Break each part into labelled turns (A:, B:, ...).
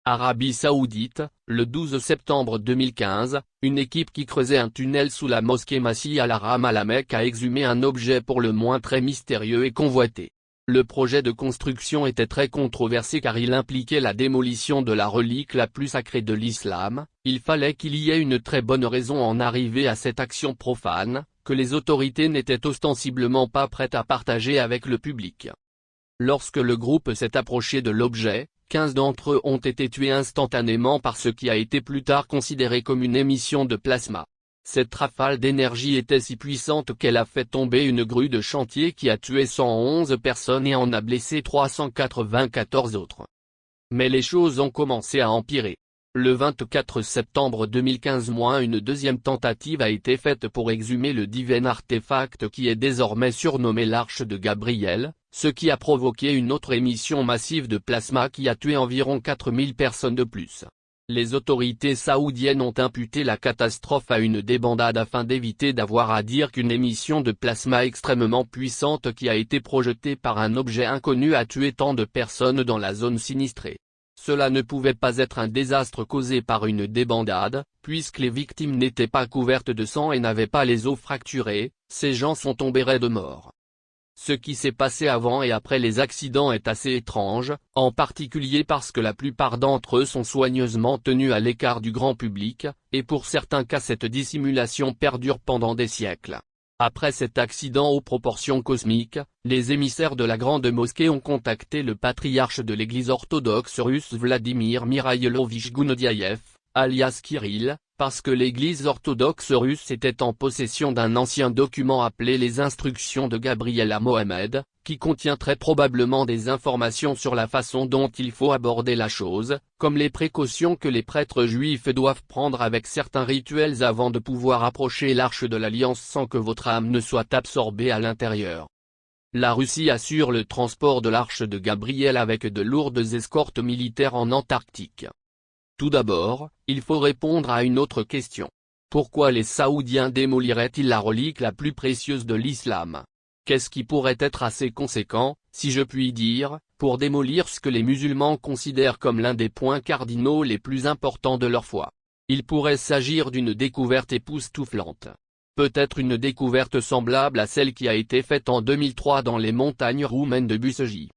A: Arabie Saoudite, le 12 septembre 2015, une équipe qui creusait un tunnel sous la mosquée Masjid al-Haram à la Mecque a exhumé un objet pour le moins très mystérieux et convoité. Le projet de construction était très controversé car il impliquait la démolition de la relique la plus sacrée de l'islam. Il fallait qu'il y ait une très bonne raison en arriver à cette action profane, que les autorités n'étaient ostensiblement pas prêtes à partager avec le public. Lorsque le groupe s'est approché de l'objet, 15 d'entre eux ont été tués instantanément par ce qui a été plus tard considéré comme une émission de plasma. Cette rafale d'énergie était si puissante qu'elle a fait tomber une grue de chantier qui a tué 111 personnes et en a blessé 394 autres. Mais les choses ont commencé à empirer. Le 24 septembre 2015, une deuxième tentative a été faite pour exhumer le divin artefact qui est désormais surnommé l'Arche de Gabriel, ce qui a provoqué une autre émission massive de plasma qui a tué environ 4000 personnes de plus. Les autorités saoudiennes ont imputé la catastrophe à une débandade afin d'éviter d'avoir à dire qu'une émission de plasma extrêmement puissante qui a été projetée par un objet inconnu a tué tant de personnes dans la zone sinistrée. Cela ne pouvait pas être un désastre causé par une débandade, puisque les victimes n'étaient pas couvertes de sang et n'avaient pas les os fracturés, ces gens sont tombés raides morts. Ce qui s'est passé avant et après les accidents est assez étrange, en particulier parce que la plupart d'entre eux sont soigneusement tenus à l'écart du grand public, et pour certains cas cette dissimulation perdure pendant des siècles. Après cet accident aux proportions cosmiques, les émissaires de la Grande Mosquée ont contacté le patriarche de l'Église orthodoxe russe Vladimir Mirailovich Gounodiaïev, alias Kirill, parce que l'Église orthodoxe russe était en possession d'un ancien document appelé les Instructions de Gabriel à Mohammed, qui contient très probablement des informations sur la façon dont il faut aborder la chose, comme les précautions que les prêtres juifs doivent prendre avec certains rituels avant de pouvoir approcher l'Arche de l'Alliance sans que votre âme ne soit absorbée à l'intérieur. La Russie assure le transport de l'Arche de Gabriel avec de lourdes escortes militaires en Antarctique. Tout d'abord, il faut répondre à une autre question. Pourquoi les Saoudiens démoliraient-ils la relique la plus précieuse de l'islam? Qu'est-ce qui pourrait être assez conséquent, si je puis dire, pour démolir ce que les musulmans considèrent comme l'un des points cardinaux les plus importants de leur foi? Il pourrait s'agir d'une découverte époustouflante. Peut-être une découverte semblable à celle qui a été faite en 2003 dans les montagnes roumaines de Busegi.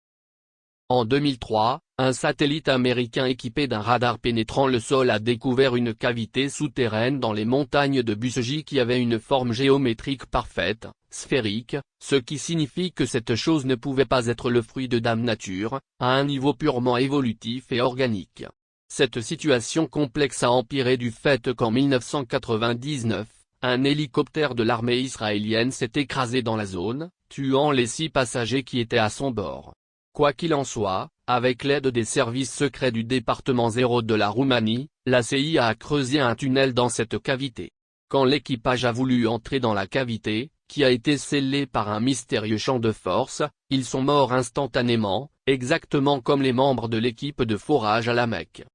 A: En 2003, un satellite américain équipé d'un radar pénétrant le sol a découvert une cavité souterraine dans les montagnes de Busegi qui avait une forme géométrique parfaite, sphérique, ce qui signifie que cette chose ne pouvait pas être le fruit de Dame Nature, à un niveau purement évolutif et organique. Cette situation complexe a empiré du fait qu'en 1999, un hélicoptère de l'armée israélienne s'est écrasé dans la zone, tuant les 6 passagers qui étaient à son bord. Quoi qu'il en soit, avec l'aide des services secrets du département 0 de la Roumanie, la CIA a creusé un tunnel dans cette cavité. Quand l'équipage a voulu entrer dans la cavité, qui a été scellée par un mystérieux champ de force, ils sont morts instantanément, exactement comme les membres de l'équipe de forage à la Mecque.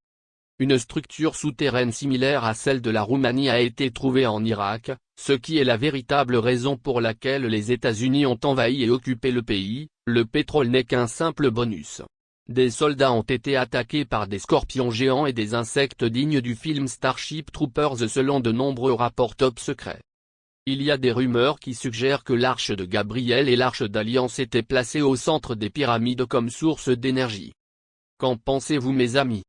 A: Une structure souterraine similaire à celle de la Roumanie a été trouvée en Irak, ce qui est la véritable raison pour laquelle les États-Unis ont envahi et occupé le pays. Le pétrole n'est qu'un simple bonus. Des soldats ont été attaqués par des scorpions géants et des insectes dignes du film Starship Troopers selon de nombreux rapports top secrets. Il y a des rumeurs qui suggèrent que l'Arche de Gabriel et l'Arche d'Alliance étaient placées au centre des pyramides comme source d'énergie. Qu'en pensez-vous mes amis?